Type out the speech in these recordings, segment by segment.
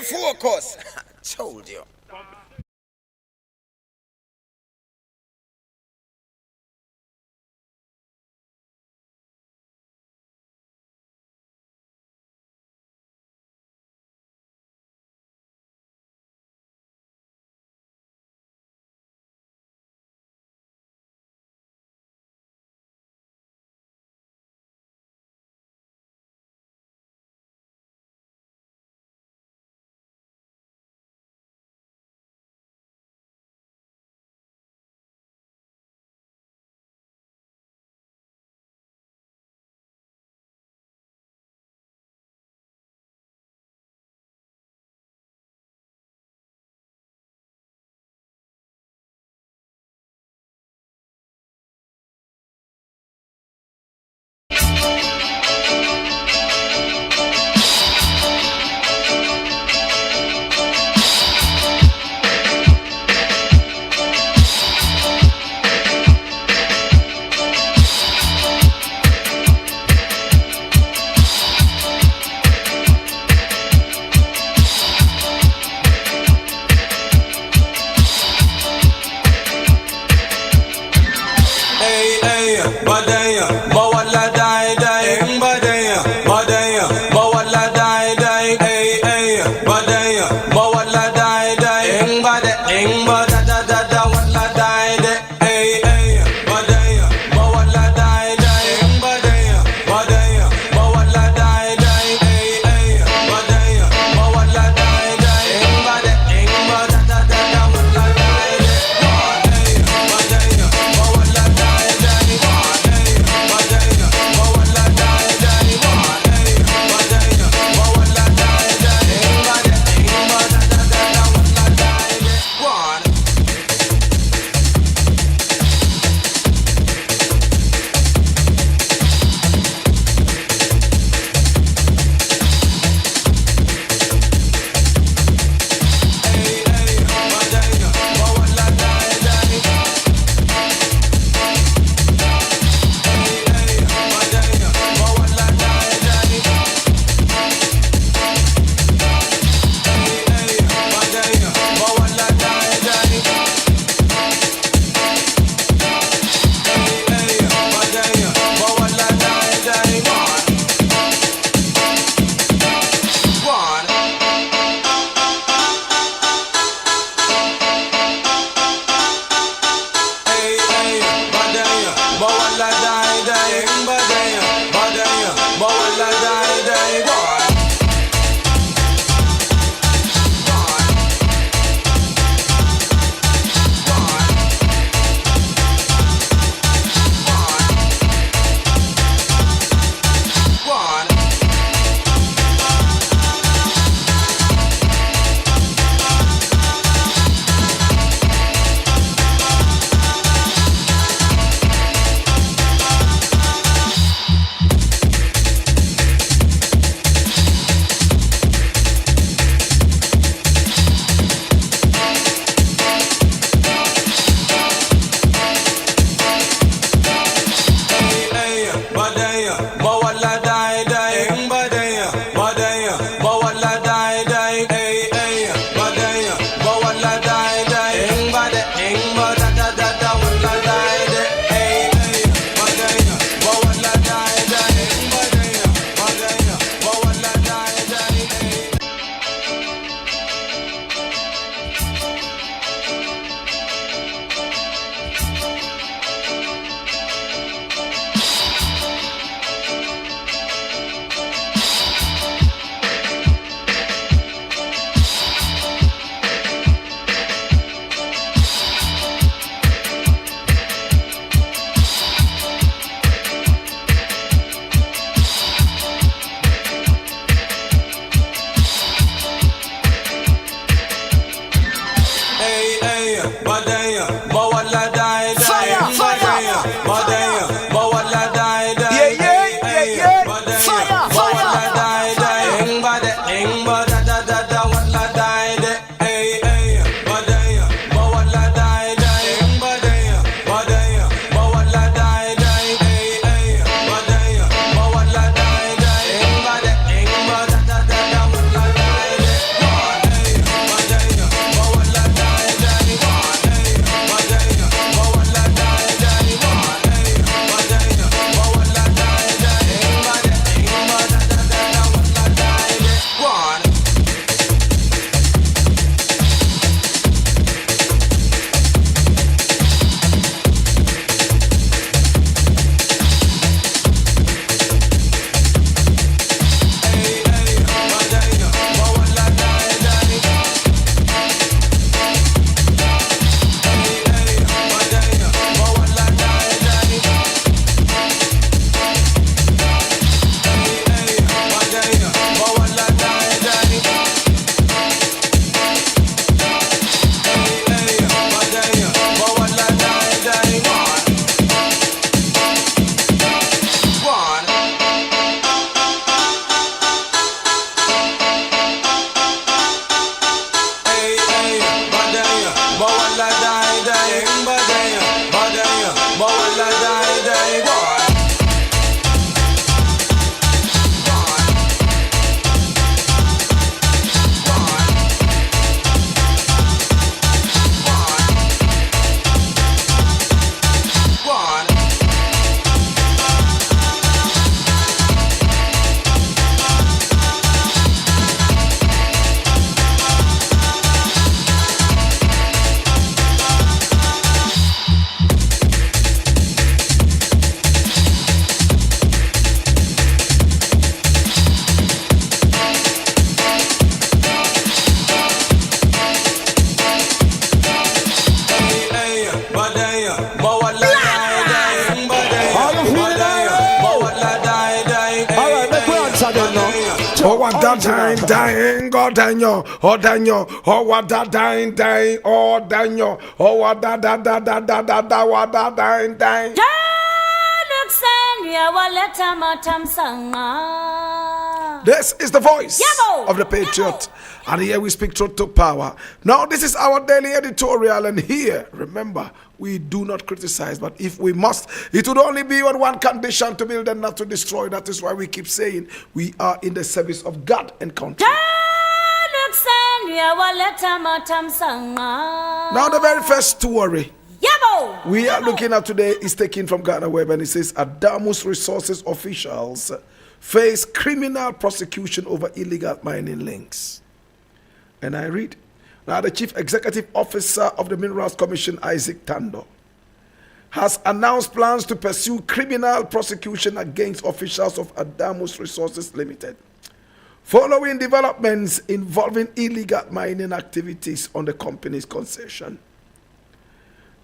Stay focused. Told you. da dine, dying, go danyo, oh danyo, oh what da dine, dying, oh danyo, oh what da da da da da da da what da dine, dying. This is the voice of the Patriot, and here we speak truth to power. Now, this is our daily editorial, and here, remember, we do not criticize, but if we must, it would only be on one condition: to build and not to destroy. That is why we keep saying we are in the service of God and country. Now, the very first story we are looking at today is taken from Ghana Web, and it says Adamus Resources officials face criminal prosecution over illegal mining links. And I read, now the Chief Executive Officer of the Minerals Commission, Isaac Tando, has announced plans to pursue criminal prosecution against officials of Adamus Resources Limited, following developments involving illegal mining activities on the company's concession.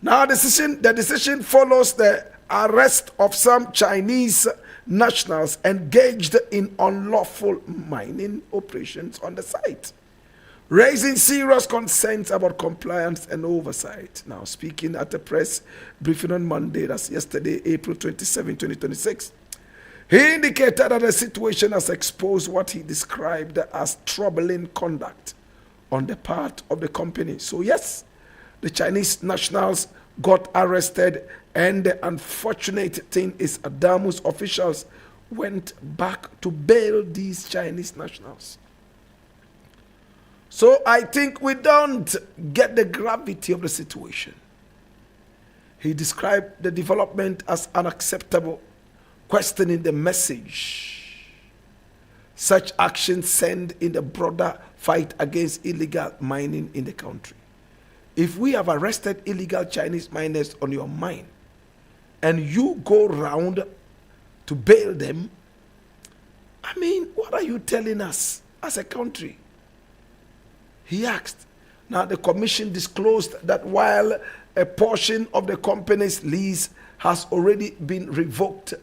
Now, the decision follows the arrest of some Chinese nationals engaged in unlawful mining operations on the site, raising serious concerns about compliance and oversight. Now, speaking at a press briefing on Monday, that's yesterday, April 27, 2026, he indicated that the situation has exposed what he described as troubling conduct on the part of the company. So yes, the Chinese nationals got arrested, and the unfortunate thing is Adamus officials went back to bail these Chinese nationals. So I think we don't get the gravity of the situation. He described the development as unacceptable, questioning the message such actions send in the broader fight against illegal mining in the country. If we have arrested illegal Chinese miners on your mine, and you go round to bail them, I mean, what are you telling us as a country? He asked. Now, the commission disclosed that while a portion of the company's lease has already been revoked,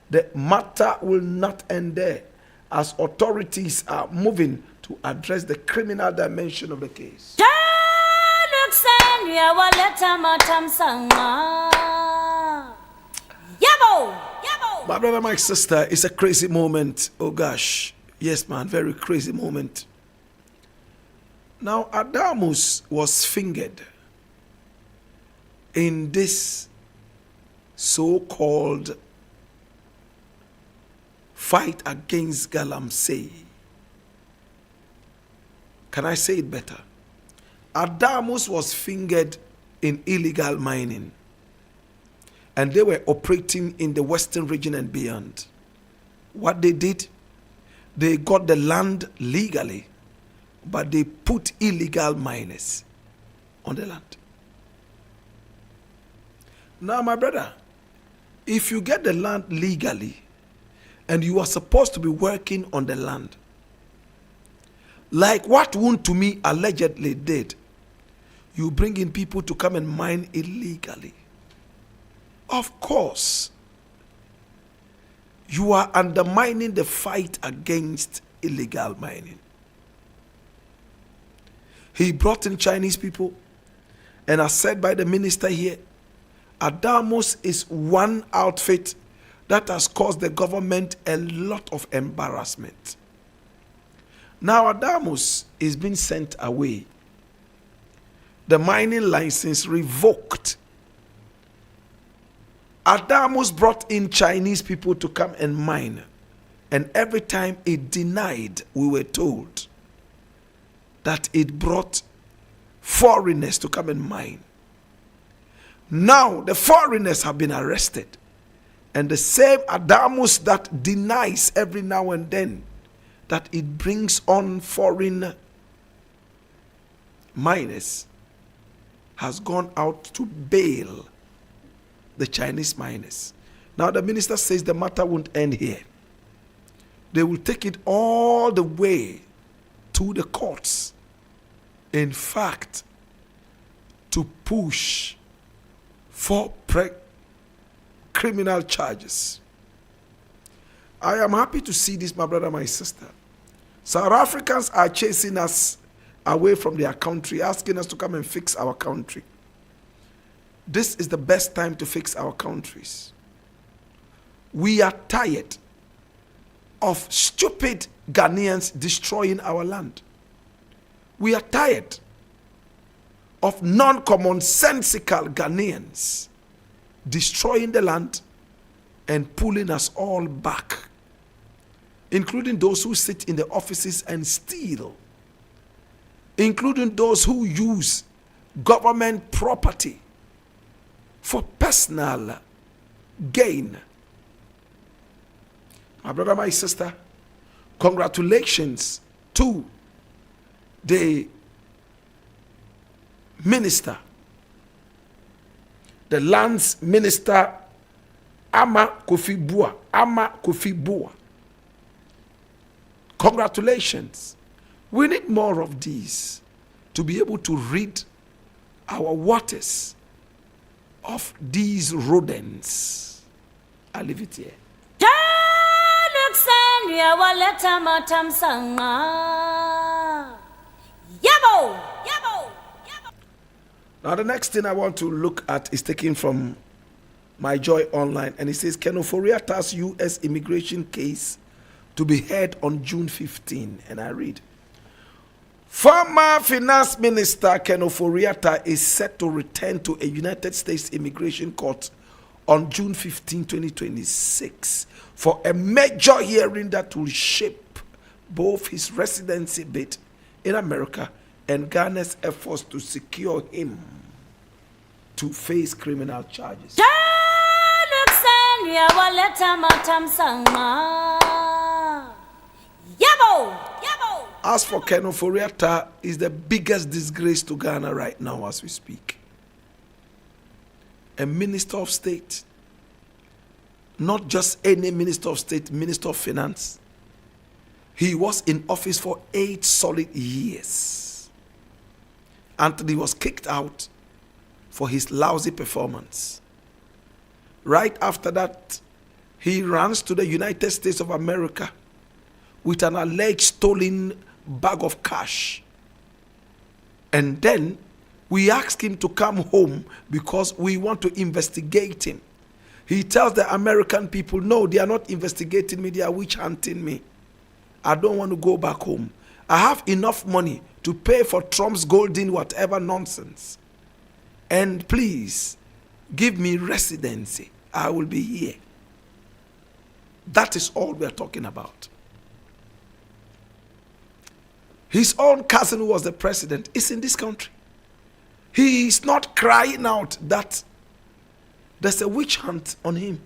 the matter will not end there, as authorities are moving to address the criminal dimension of the case. My brother, my sister, it's a crazy moment. Oh gosh. Yes, man, very crazy moment. Now, Adamus was fingered in this so-called fight against Galamsey. Can I say it better? Adamus was fingered in illegal mining, and they were operating in the western region and beyond. What they did, they got the land legally, but they put illegal miners on the land. Now, my brother, if you get the land legally and you are supposed to be working on the land, like what Wound to me allegedly did, you bring in people to come and mine illegally. Of course, you are undermining the fight against illegal mining. He brought in Chinese people, and as said by the minister here, Adamus is one outfit that has caused the government a lot of embarrassment. Now Adamus is being sent away. The mining license revoked. Adamus brought in Chinese people to come and mine, and every time it denied, we were told that it brought foreigners to come and mine. Now the foreigners have been arrested, and the same Adamus that denies every now and then that it brings on foreign miners has gone out to bail the Chinese miners. Now the minister says the matter won't end here. They will take it all the way to the courts. In fact, to push for criminal charges. I am happy to see this, my brother, my sister. South Africans are chasing us away from their country, asking us to come and fix our country. This is the best time to fix our countries. We are tired of stupid Ghanaians destroying our land. We are tired of non-commonsensical Ghanaians destroying the land and pulling us all back, including those who sit in the offices and steal, including those who use government property for personal gain. My brother, my sister, congratulations to the minister, the lands minister, Ama Kofi Bua. Congratulations. We need more of these to be able to rid our waters of these rodents. I leave it here. Now the next thing I want to look at is taken from My Joy Online, and it says Kenoforiata's U.S. immigration case to be heard on June 15. And I read, former Finance Minister Kenoforiata is set to return to a United States immigration court on June 15, 2026 for a major hearing that will shape both his residency bid in America and Ghana's efforts to secure him to face criminal charges. As for Kenoforiata, is the biggest disgrace to Ghana right now as we speak. A minister of state, not just any minister of state, minister of finance. He was in office for 8 solid years until he was kicked out for his lousy performance. Right after that, he runs to the United States of America with an alleged stolen bag of cash. And then we ask him to come home because we want to investigate him. He tells the American people, no, they are not investigating me, they are witch hunting me. I don't want to go back home. I have enough money to pay for Trump's golden whatever nonsense. And please, give me residency. I will be here. That is all we are talking about. His own cousin, who was the president, is in this country. He is not crying out that there's a witch hunt on him.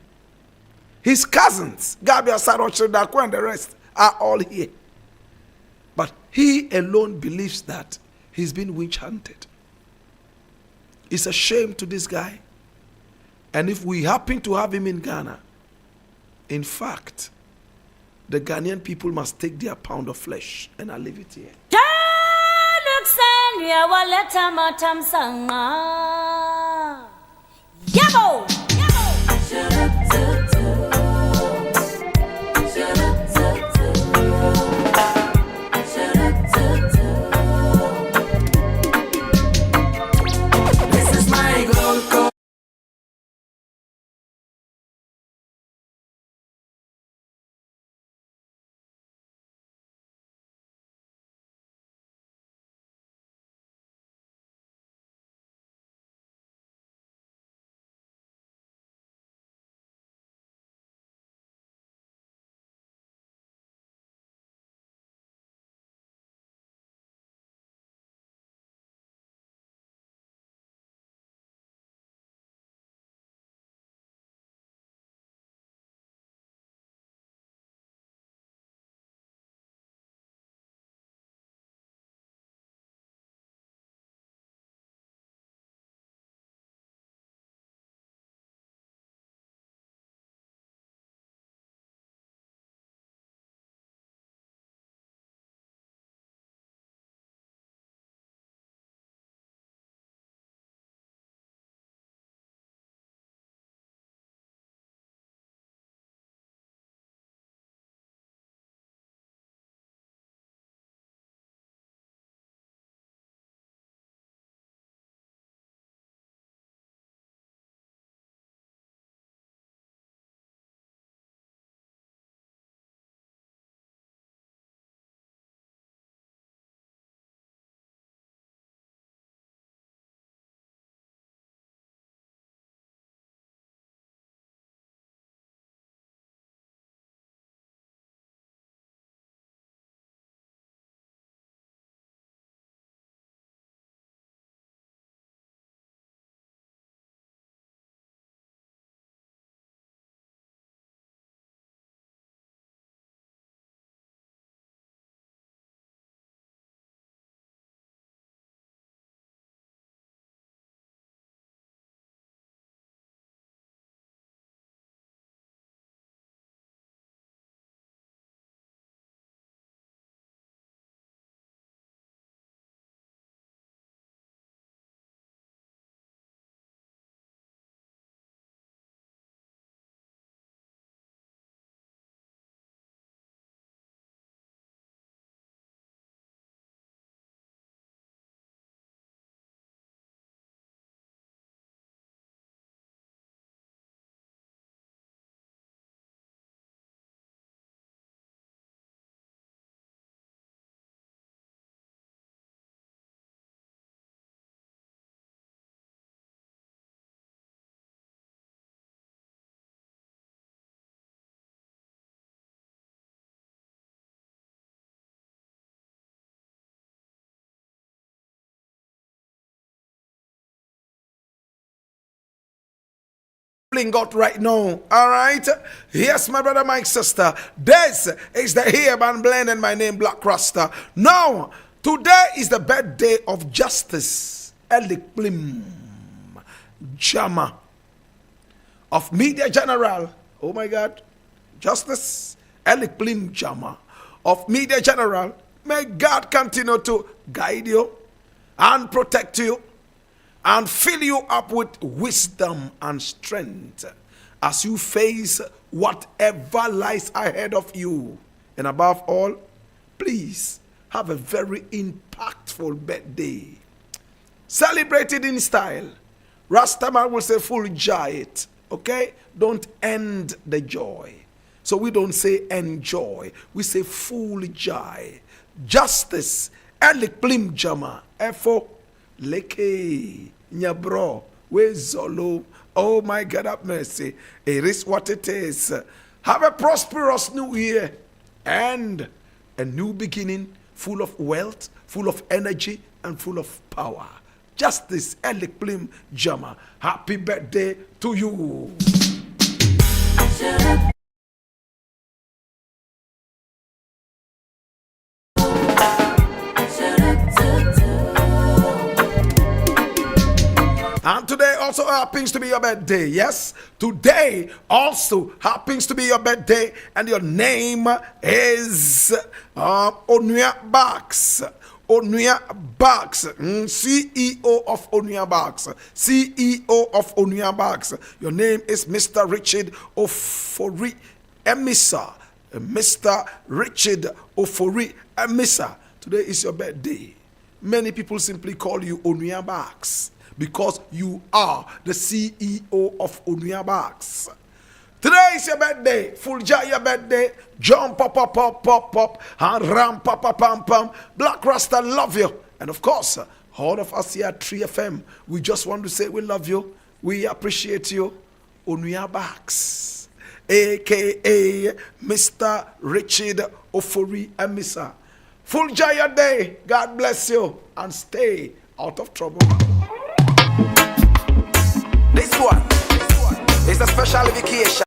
His cousins, Gabriel Saroche, Dako, and the rest, are all here. But he alone believes that he's been witch hunted. It's a shame to this guy. And if we happen to have him in Ghana, in fact, the Ghanaian people must take their pound of flesh. And I'll leave it here. bling out right now. All right. Yes, my brother, my sister. This is the Herban Blend and my name Blakk Rasta. Now, today is the birthday of Justice Elikplim Jama of Media General. Oh my God. Justice Elikplim Jama of Media General. May God continue to guide you and protect you and fill you up with wisdom and strength as you face whatever lies ahead of you. And above all, please have a very impactful birthday. Celebrate it in style. Rastaman will say full joy it. Okay? Don't end the joy. So we don't say enjoy. We say full joy. Justice Elikplim Jama. Efo Leke Nyabro we Zolo. Oh my God, have mercy. It is what it is. Have a prosperous new year and a new beginning full of wealth, full of energy, and full of power. Justice Elikplim Jama. Happy birthday to you. And today also happens to be your birthday. Yes, today also happens to be your birthday, and your name is Onuya Bax. Onuya Bax, CEO of Onuya Bax. CEO of Onuya Bax. Your name is Mr. Richard Ofori Emisa. Mr. Richard Ofori Emisa. Today is your birthday. Many people simply call you Onuya Bax, because you are the CEO of Onuya Bax. Today is your birthday. Full joy your birthday. Jump, pop, pop, pop, pop, pop. And ram, pop, pop, pam, pam. Blakk Rasta love you. And of course, all of us here at 3FM, we just want to say we love you. We appreciate you. Onuya Bax, a.k.a. Mr. Richard Ofori Emisa. Full joy your day. God bless you. And stay out of trouble. This one is a special vacation.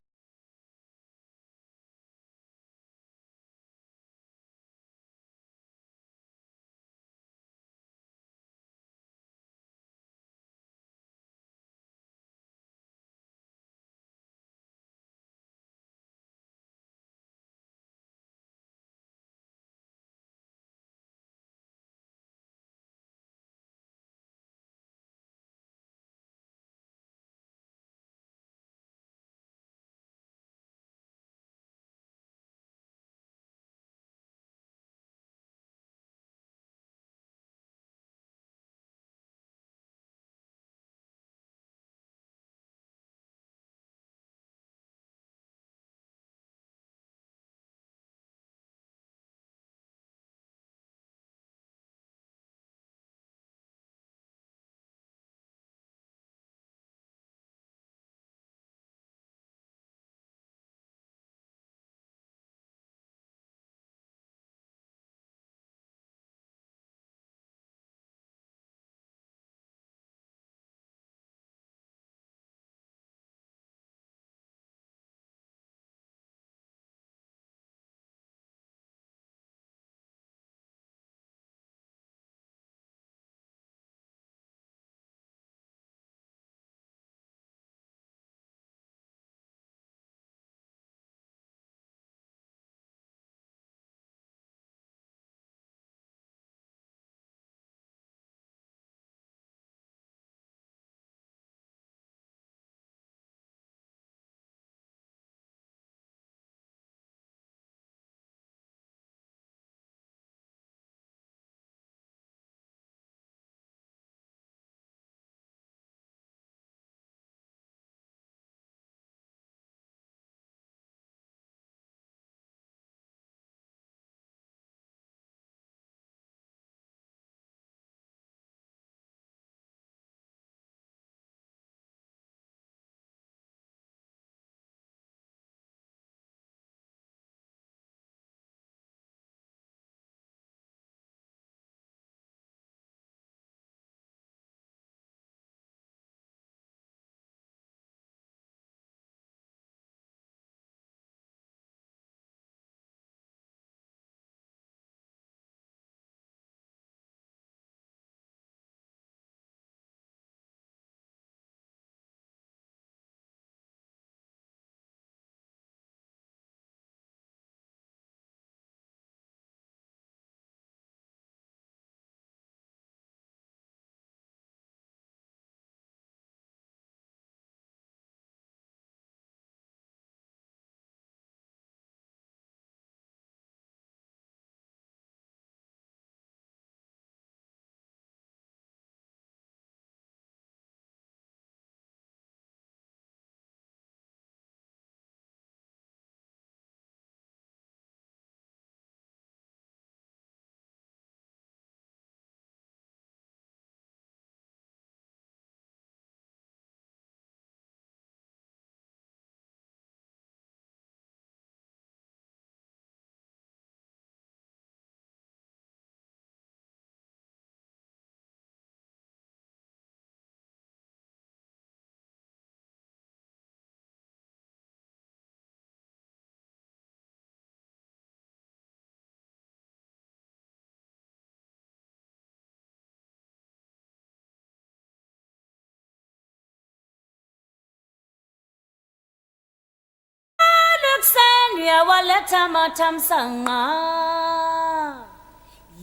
sendwe waleta matamsanga.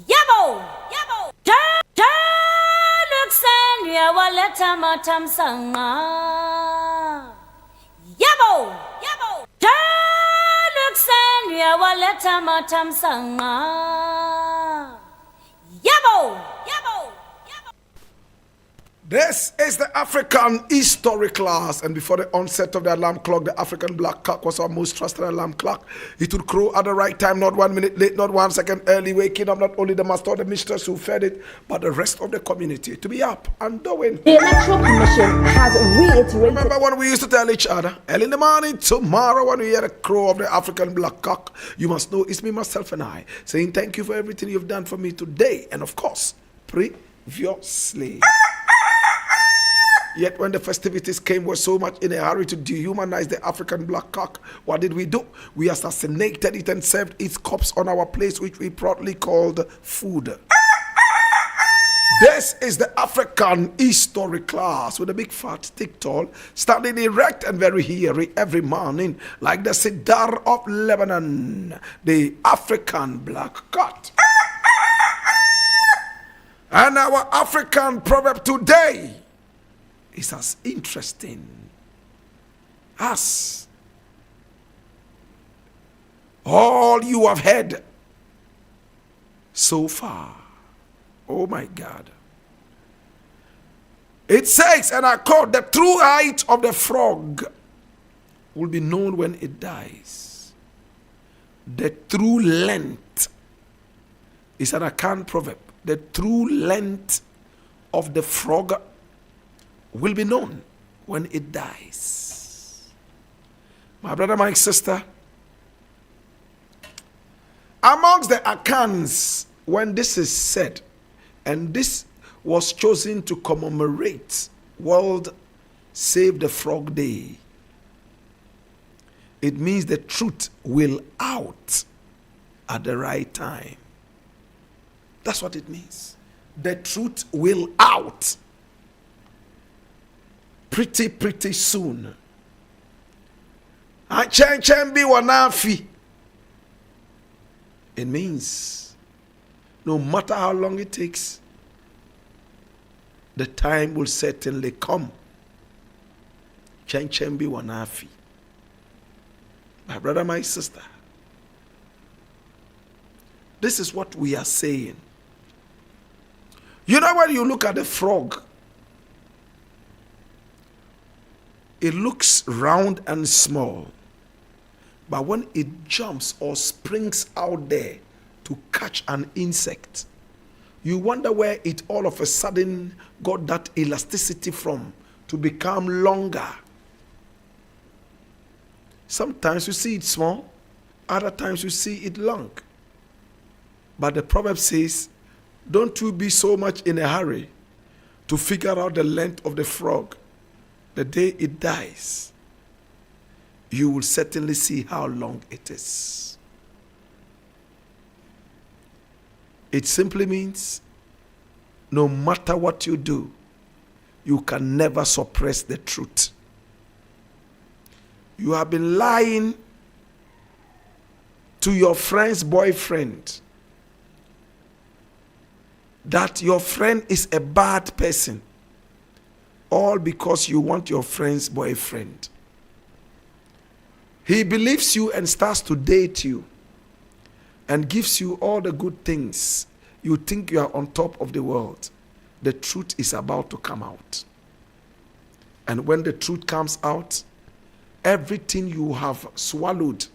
Yabo, yabo. Look sendwe waleta matamsanga. Yabo, yabo. Look sendwe waleta matamsanga. Yabo, yabo. This is the African history class, and before the onset of the alarm clock, the African black cock was our most trusted alarm clock. It would crow at the right time, not 1 minute late, not 1 second early, waking up not only the master or the mistress who fed it, but the rest of the community to be up and doing. The Electoral Commission has reiterated. Remember when we used to tell each other, early in the morning, tomorrow, when we hear the crow of the African black cock, you must know it's me, myself, and I, saying thank you for everything you've done for me today, and of course, previously. Yet when the festivities came, we're so much in a hurry to dehumanize the African black cock. What did we do? We assassinated it and served its corpse on our place, which we proudly called food. This is the African history class with a big fat stick tall, standing erect and very hairy every morning, like the cedar of Lebanon, the African black cat. And our African proverb today is as interesting as all you have heard so far. Oh my God. It says, and I quote, the true height of the frog will be known when it dies. The true length is an Akan proverb. The true length of the frog will be known when it dies. My brother, my sister, amongst the Akans, when this is said, and this was chosen to commemorate World Save the Frog Day, it means the truth will out at the right time. That's what it means. The truth will out pretty soon. It means no matter how long it takes, the time will certainly come. My brother, my sister, this is what we are saying. You know, when you look at the frog, it looks round and small, but when it jumps or springs out there to catch an insect, you wonder where it all of a sudden got that elasticity from to become longer. Sometimes you see it small, other times you see it long. But the proverb says, don't you be so much in a hurry to figure out the length of the frog. The day it dies, you will certainly see how long it is. It simply means no matter what you do, you can never suppress the truth. You have been lying to your friend's boyfriend that your friend is a bad person, all because you want your friend's boyfriend. He believes you and starts to date you and gives you all the good things. You think you are on top of the world. The truth is about to come out. And when the truth comes out, everything you have swallowed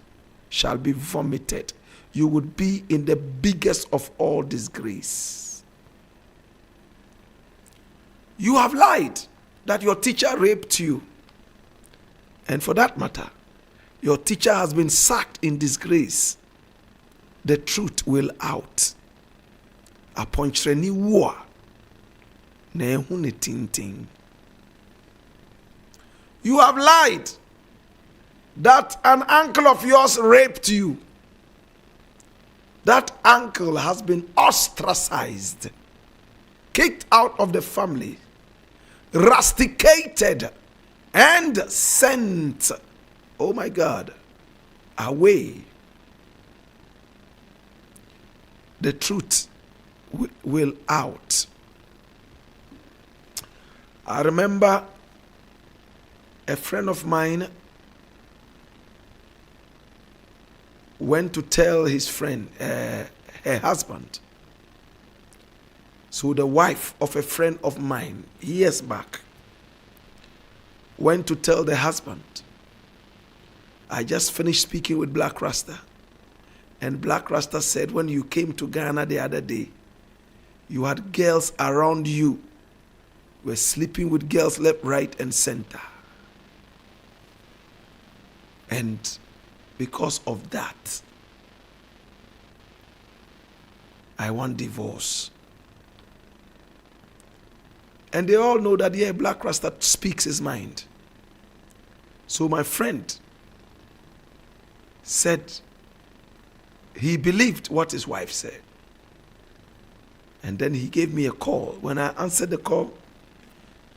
shall be vomited. You would be in the biggest of all disgrace. You have lied that your teacher raped you. And for that matter, your teacher has been sacked in disgrace. The truth will out. Upon treni war, na ehu ne tintin. You have lied that an uncle of yours raped you. That uncle has been ostracized, kicked out of the family, rusticated, and sent, oh my God, away, the truth will out. I remember a friend of mine went to tell his friend, her husband. So the wife of a friend of mine, years back, went to tell the husband, I just finished speaking with Blakk Rasta. And Blakk Rasta said, when you came to Ghana the other day, you had girls around you, were sleeping with girls left, right, and center. And because of that, I want divorce. And they all know that, yeah, Blakk Rasta speaks his mind. So my friend said he believed what his wife said. And then he gave me a call. When I answered the call,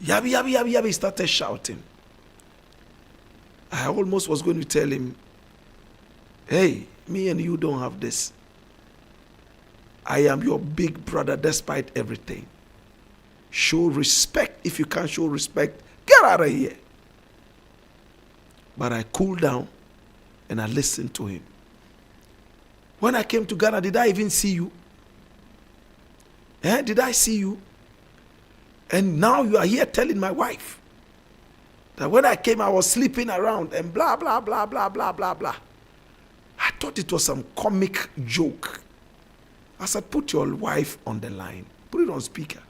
yabby, yabby, yabby, yabby, he started shouting. I almost was going to tell him, hey, me and you don't have this. I am your big brother despite everything. Show respect. If you can't show respect, get out of here. But I cooled down and I listened to him. When I came to Ghana, did I even see you? Did I see you? And now you are here telling my wife that when I came, I was sleeping around and blah, blah, blah, blah, blah, blah, blah. I thought it was some comic joke. I said, put your wife on the line. Put it on speaker.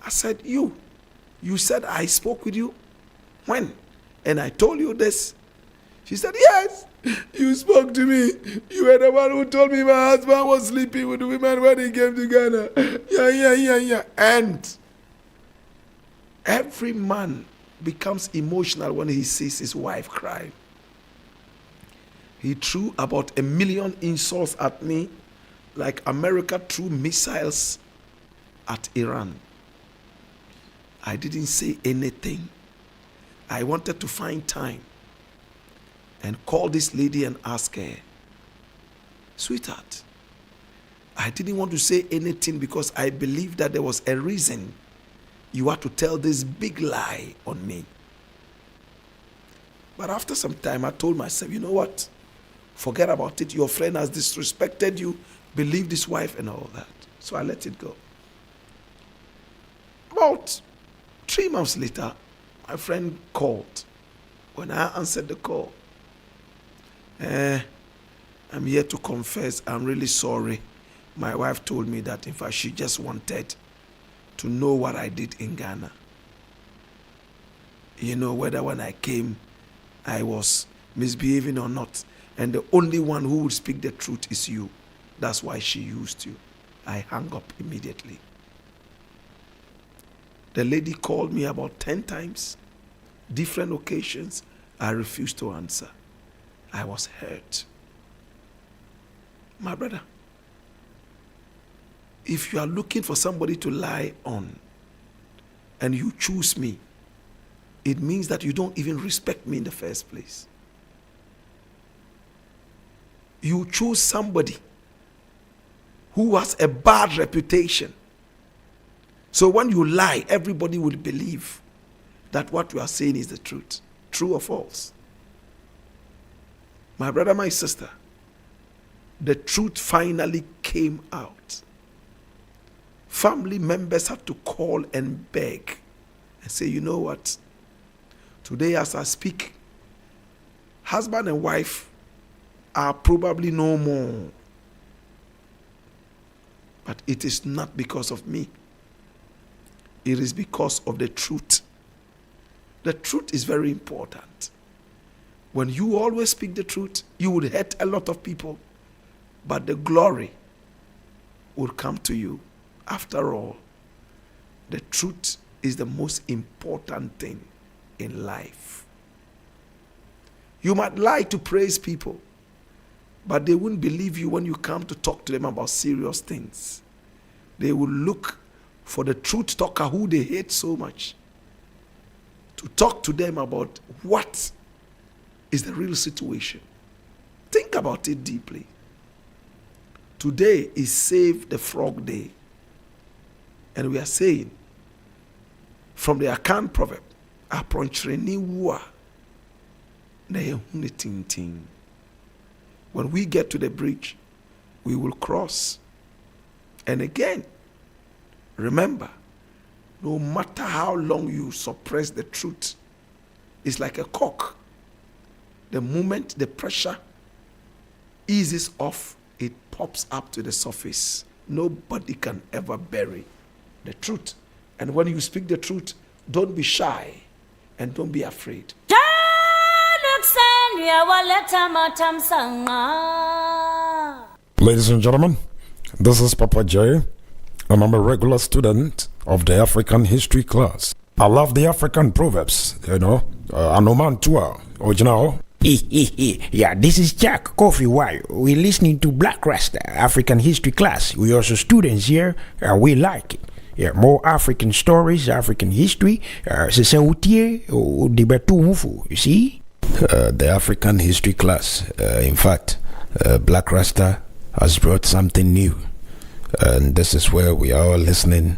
I said, you said I spoke with you? When? And I told you this. She said, yes, you spoke to me. You were the one who told me my husband was sleeping with women when he came to Ghana. Yeah. And every man becomes emotional when he sees his wife cry. He threw about 1 million insults at me, like America threw missiles at Iran. I didn't say anything. I wanted to find time and call this lady and ask her, sweetheart, I didn't want to say anything because I believed that there was a reason you had to tell this big lie on me. But after some time, I told myself, you know what? Forget about it. Your friend has disrespected you, believe this wife and all that. So I let it go. About 3 months later, my friend called. When I answered the call, I'm here to confess, I'm really sorry. My wife told me that, in fact, she just wanted to know what I did in Ghana. You know, whether when I came, I was misbehaving or not. And the only one who would speak the truth is you. That's why she used you. I hung up immediately. The lady called me about 10 times, different occasions. I refused to answer. I was hurt. My brother, if you are looking for somebody to lie on and you choose me, it means that you don't even respect me in the first place. You choose somebody who has a bad reputation. So when you lie, everybody will believe that what you are saying is the truth. True or false? My brother, my sister, the truth finally came out. Family members had to call and beg and say, you know what? Today as I speak, husband and wife are probably no more. But it is not because of me. It is because of the truth. The truth is very important. When you always speak the truth, you will hurt a lot of people, but the glory will come to you. After all, the truth is the most important thing in life. You might lie to praise people, but they won't believe you when you come to talk to them about serious things. They will look for the truth talker who they hate so much to talk to them about what is the real situation. Think about it deeply. Today is Save the Frog Day. And we are saying, from the Akan proverb, when we get to the bridge, we will cross. And again, remember, no matter how long you suppress the truth, it's like a cork. The moment the pressure eases off, it pops up to the surface. Nobody can ever bury the truth. And when you speak the truth, don't be shy and don't be afraid. Ladies and gentlemen, this is Papa J, and I'm a regular student of the African history class. I love the African proverbs, Anomantua, original. Yeah, this is Jack Coffee While. We're listening to Blakk Rasta, African history class. We also students here, and we like it. Yeah, more African stories, African history. You see? The African history class, in fact, Blakk Rasta has brought something new. And this is where we are all listening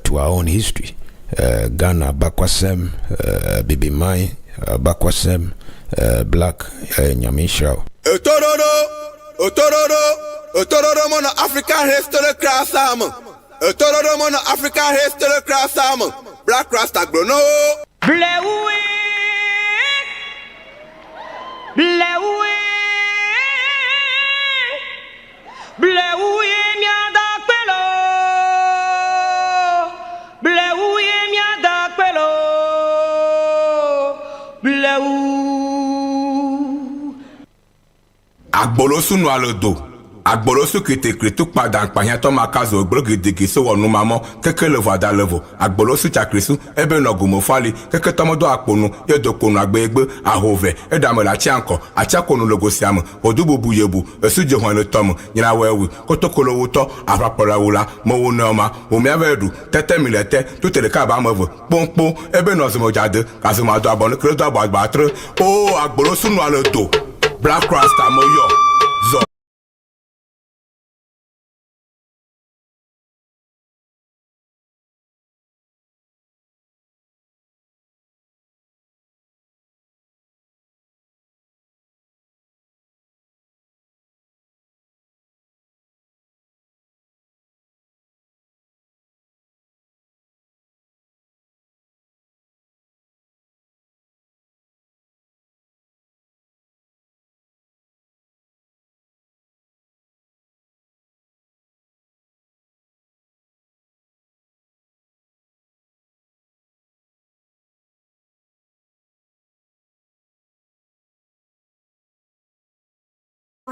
to our own history. Ghana, Bakwasem, Bibi Mai, Bakwasem, Blakk, Nyamisha. Otororo mono African history class Otororo mono African history class Blakk Rasta grono. Agbolosu no alodo. Agbolosu kritekri tuk padan panyato makazo blogidigi so wonu mamo keke levo da levo. Agbolosu chakrisu ebe no gumofali keke tomodo akponu yedokonu agbegbe ahove edamela chianko achakonu logosiam odubu buyebu esuje hwanu tomu nyina wewu kotokolo wuto afapora wula mowunoma omiavedu tete milete tutele kaba mevo pompo ebe no zimojade kazumado abonu kredo agbatre o agbolosu no alodo. Blakk Rasta moyo zo.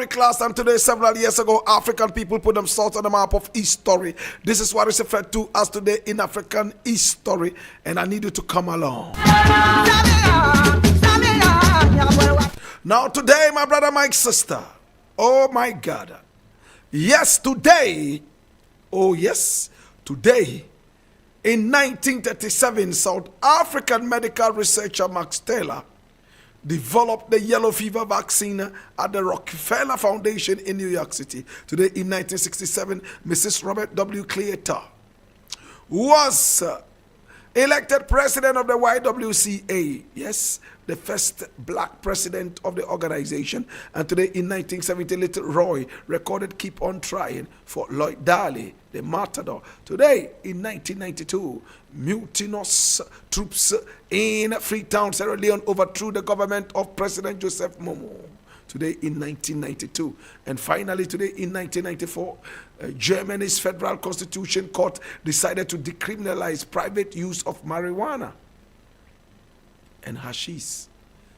Class, and today, several years ago, African people put themselves on the map of history. This is what is referred to as today in African history, and I need you to come along. Now, today, my brother, my sister, oh my God, yes, today, oh yes, today, in 1937, South African medical researcher Max Taylor developed the yellow fever vaccine at the Rockefeller Foundation in New York City. Today in 1967, Mrs. Robert W. Cleator was elected president of the YWCA. Yes, the first black president of the organization. And today in 1970, Little Roy recorded Keep on Trying for Lloyd Darley, the matador. Today in 1992, mutinous troops in Freetown, Sierra Leone overthrew the government of President Joseph Momo. Today in 1992. And finally today in 1994, Germany's Federal Constitution Court decided to decriminalize private use of marijuana and hashish.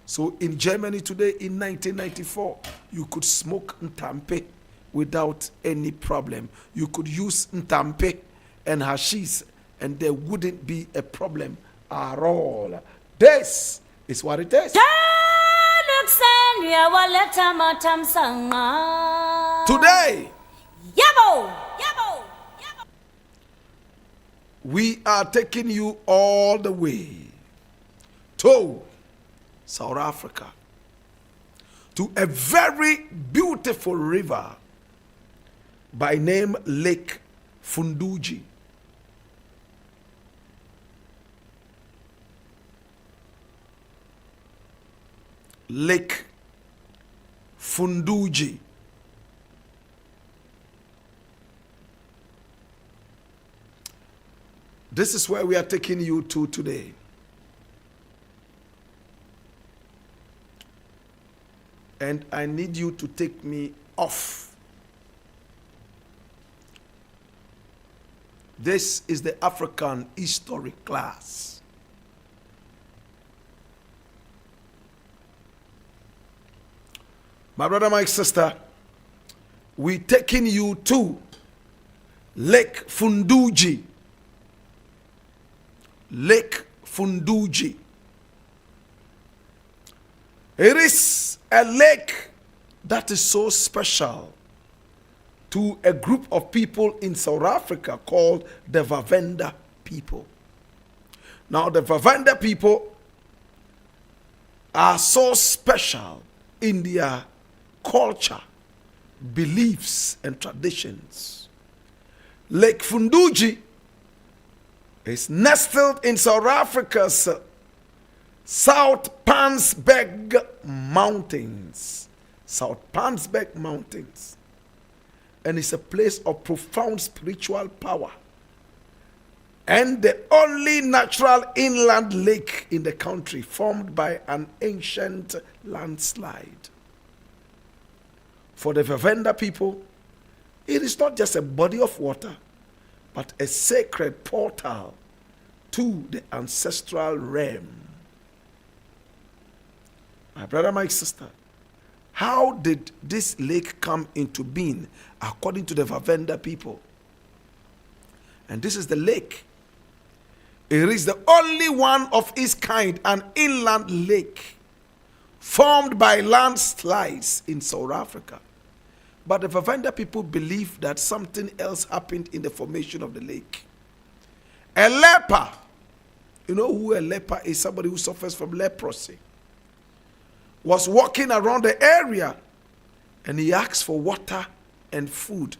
So in Germany today in 1994, you could smoke ntampe without any problem. You could use ntampe and hashish and there wouldn't be a problem at all. This is what it is. Today, we are taking you all the way to South Africa to a very beautiful river by name Lake Funduji. Lake Funduji. This is where we are taking you to today. And I need you to take me off. This is the African history class. My brother, my sister, we're taking you to Lake Funduji. Lake Funduji. It is a lake that is so special to a group of people in South Africa called the Vavenda people. Now, the Vavenda people are so special in their culture, beliefs, and traditions. Lake Funduji is nestled in South Africa's South Pansberg Mountains. South Pansberg Mountains. And it's a place of profound spiritual power. And the only natural inland lake in the country formed by an ancient landslide. For the Vavenda people, it is not just a body of water, but a sacred portal to the ancestral realm. My brother, my sister, how did this lake come into being according to the Vavenda people? And this is the lake. It is the only one of its kind, an inland lake formed by landslides in South Africa. But the Vavenda people believe that something else happened in the formation of the lake. A leper, you know who a leper is? Somebody who suffers from leprosy. Was walking around the area and he asked for water and food.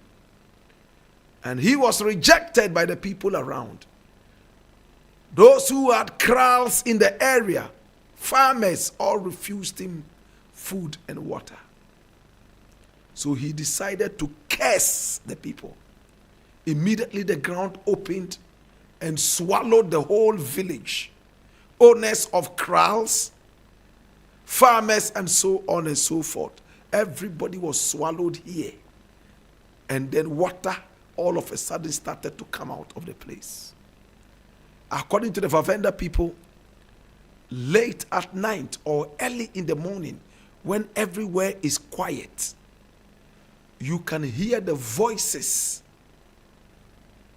And he was rejected by the people around. Those who had kraals in the area, farmers, all refused him food and water. So he decided to curse the people. Immediately the ground opened and swallowed the whole village. Owners of kraals, farmers, and so on and so forth. Everybody was swallowed here. And then water all of a sudden started to come out of the place. According to the Vavenda people, late at night or early in the morning, when everywhere is quiet, you can hear the voices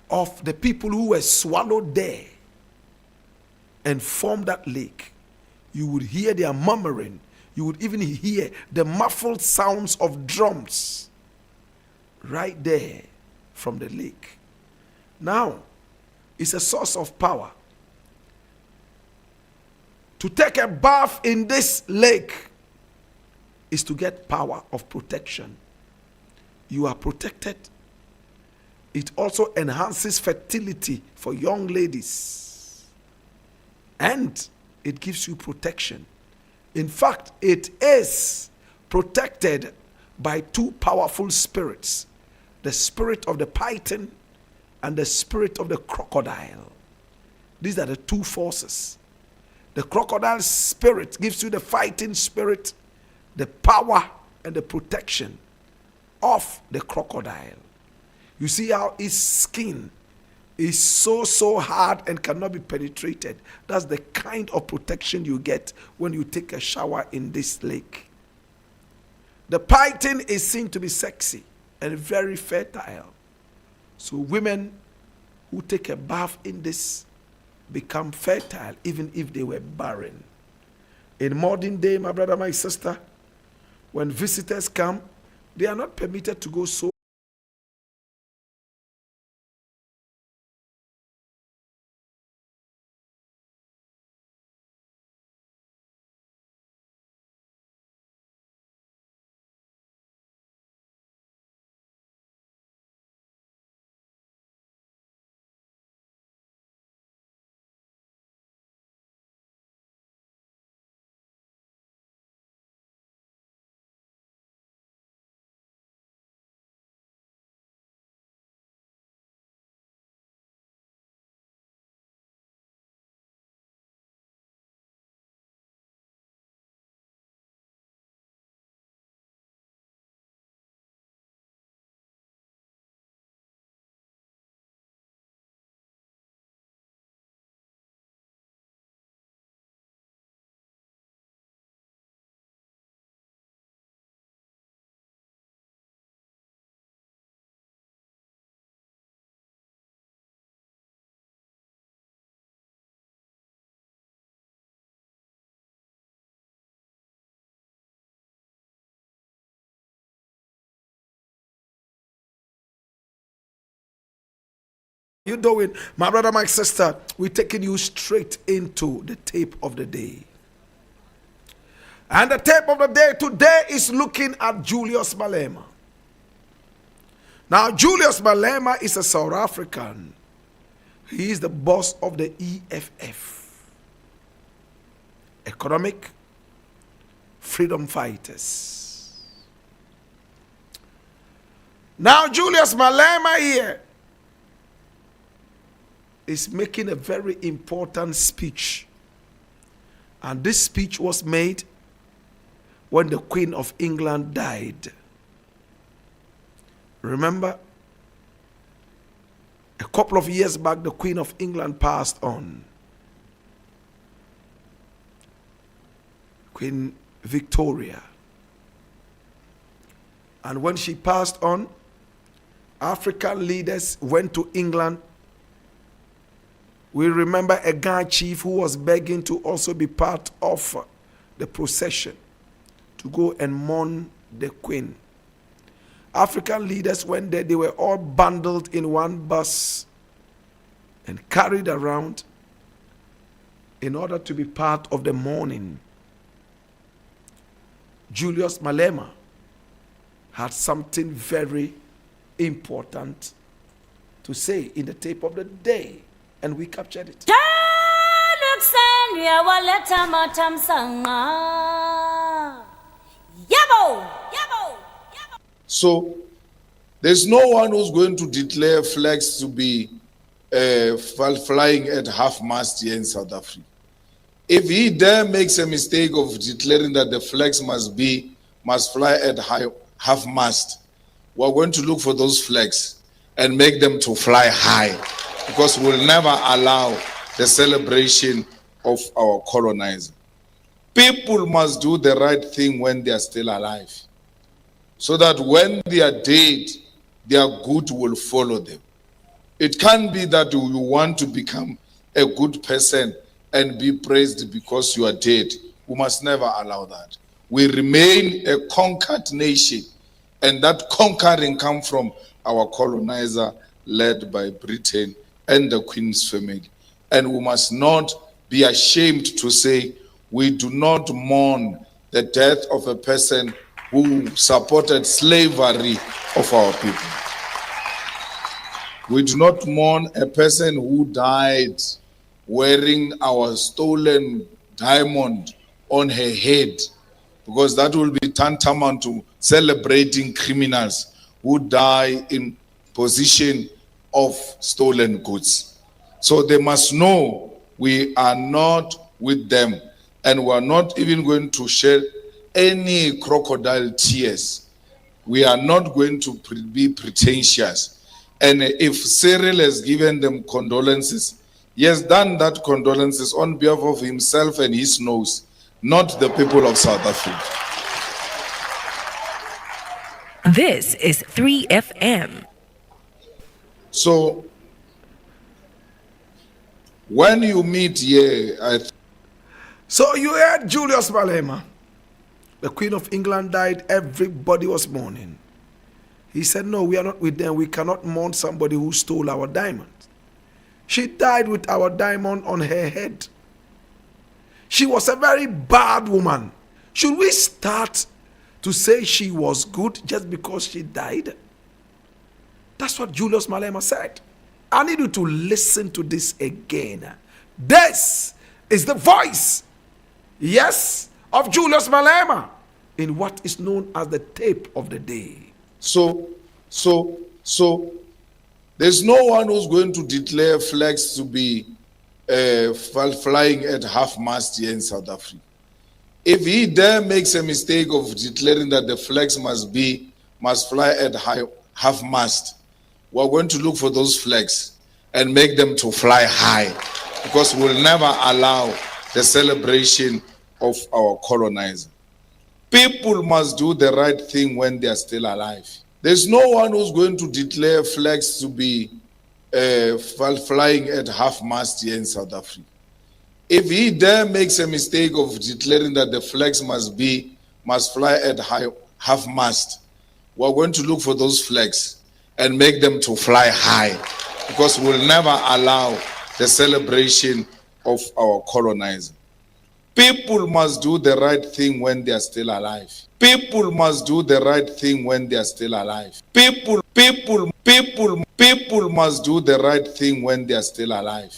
of the people who were swallowed there and formed that lake. You would hear their murmuring. You would even hear the muffled sounds of drums right there from the lake. Now, it's a source of power. To take a bath in this lake is to get power of protection. You are protected. It also enhances fertility for young ladies. And it gives you protection. In fact, it is protected by two powerful spirits. The spirit of the python and the spirit of the crocodile. These are the two forces. The crocodile spirit gives you the fighting spirit, the power and the protection of the crocodile. You see how its skin is so hard and cannot be penetrated. That's the kind of protection you get when you take a shower in this lake. The python is seen to be sexy and very fertile. So women who take a bath in this become fertile even if they were barren. In modern day, my brother, my sister, when visitors come, they are not permitted to go so you doing? My brother, my sister, we're taking you straight into the tape of the day. And the tape of the day today is looking at Julius Malema. Now, Julius Malema is a South African. He is the boss of the EFF, Economic Freedom Fighters. Now, Julius Malema here is making a very important speech. And this speech was made when the Queen of England died. Remember, a couple of years back, the Queen of England passed on. Queen Victoria. And when she passed on, African leaders went to England. We remember a Ghana chief who was begging to also be part of the procession to go and mourn the Queen. African leaders went there. They were all bundled in one bus and carried around in order to be part of the mourning. Julius Malema had something very important to say in the tape of the day, and we captured it. So there's no one who's going to declare flags to be flying at half-mast here in South Africa. If he dare makes a mistake of declaring that the flags must fly at half-mast, we're going to look for those flags and make them to fly high, because we'll never allow the celebration of our colonizer. People must do the right thing when they are still alive, so that when they are dead, their good will follow them. It can't be that you want to become a good person and be praised because you are dead. We must never allow that. We remain a conquered nation, and that conquering comes from our colonizer led by Britain and the Queen's family. And we must not be ashamed to say we do not mourn the death of a person who supported slavery of our people. We do not mourn a person who died wearing our stolen diamond on her head, because that will be tantamount to celebrating criminals who die in possession of stolen goods. So they must know we are not with them, and we are not even going to shed any crocodile tears. We are not going to be pretentious. And if Cyril has given them condolences, he has done that condolences on behalf of himself and his nose, not the people of South Africa. This is 3FM. So, when you meet here, So you heard Julius Malema. The Queen of England died. Everybody was mourning. He said, no, we are not with them. We cannot mourn somebody who stole our diamond. She died with our diamond on her head. She was a very bad woman. Should we start to say she was good just because she died? That's what Julius Malema said. I need you to listen to this again. This is the voice, yes, of Julius Malema in what is known as the tape of the day. So, there's no one who's going to declare flags to be flying at half-mast here in South Africa. If he dare makes a mistake of declaring that the flags must fly at half-mast, we're going to look for those flags and make them to fly high, because we'll never allow the celebration of our colonizer. People must do the right thing when they are still alive. There's no one who's going to declare flags to be flying at half-mast here in South Africa. If he dare makes a mistake of declaring that the flags must fly at half-mast, we're going to look for those flags and make them to fly high, because we'll never allow the celebration of our colonizer. People must do the right thing when they are still alive. People must do the right thing when they are still alive. People must do the right thing when they are still alive.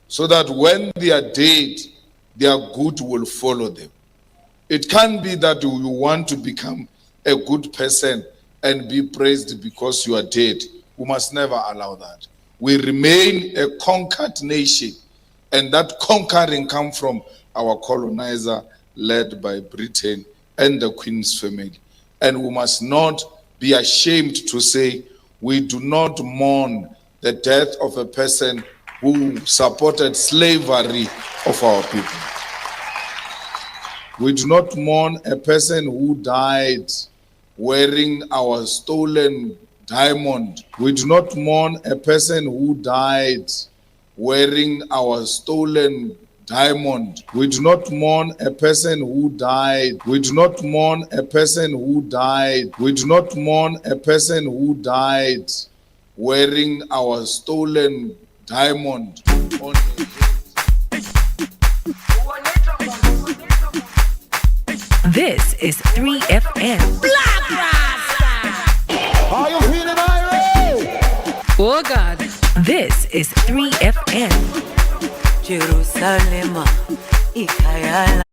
So that when they are dead, their good will follow them. It can't be that you want to become a good person and be praised because you are dead. We must never allow that. We remain a conquered nation, and that conquering comes from our colonizer led by Britain and the Queen's family. And we must not be ashamed to say we do not mourn the death of a person who supported slavery of our people. We do not mourn a person who died wearing our stolen diamond. We do not mourn a person who died wearing our stolen diamond. We do not mourn a person who died. We do not mourn a person who died. We do not mourn a person who died wearing our stolen diamond on the head. This is 3FM. Blakk Rasta. Are you feeling irate? Oh God. This is 3FM. Jerusalem, Ikayala.